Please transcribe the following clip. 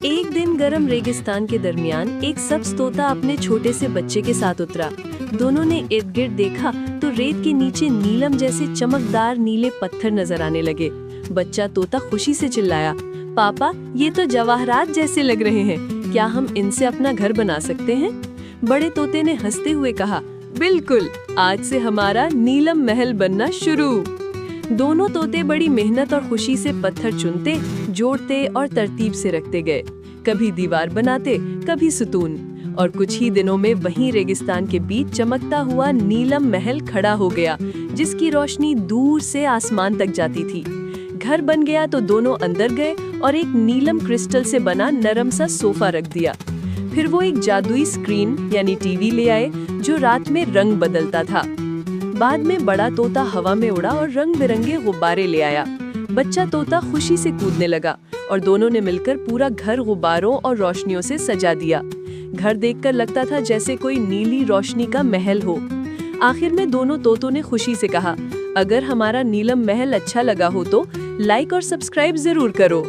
एक दिन गर्म रेगिस्तान के दरमियान एक सब्ज तोता अपने छोटे से बच्चे के साथ उतरा। दोनों ने इर्द गिर्द देखा तो रेत के नीचे नीलम जैसे चमकदार नीले पत्थर नजर आने लगे। बच्चा तोता खुशी से चिल्लाया, पापा ये तो जवाहरात जैसे लग रहे हैं, क्या हम इनसे अपना घर बना सकते हैं? बड़े तोते ने हंसते हुए कहा, बिल्कुल, आज से हमारा नीलम महल बनना शुरू। दोनों तोते बड़ी मेहनत और खुशी से पत्थर चुनते, जोड़ते और तरतीब से रखते गए। कभी दीवार बनाते, कभी सुतून, और कुछ ही दिनों में वहीं रेगिस्तान के बीच चमकता हुआ नीलम महल खड़ा हो गया, जिसकी रोशनी दूर से आसमान तक जाती थी। घर बन गया तो दोनों अंदर गए और एक नीलम क्रिस्टल से बना नरम सा सोफा रख दिया। फिर वो एक जादुई स्क्रीन यानी टीवी ले आए, जो रात में रंग बदलता था। बाद में बड़ा तोता हवा में उड़ा और रंग बिरंगे गुब्बारे ले आया। बच्चा तोता खुशी से कूदने लगा और दोनों ने मिलकर पूरा घर गुब्बारों और रोशनियों से सजा दिया। घर देखकर लगता था जैसे कोई नीली रोशनी का महल हो। आखिर में दोनों तोतों ने खुशी से कहा, अगर हमारा नीलम महल अच्छा लगा हो तो लाइक और सब्सक्राइब जरूर करो।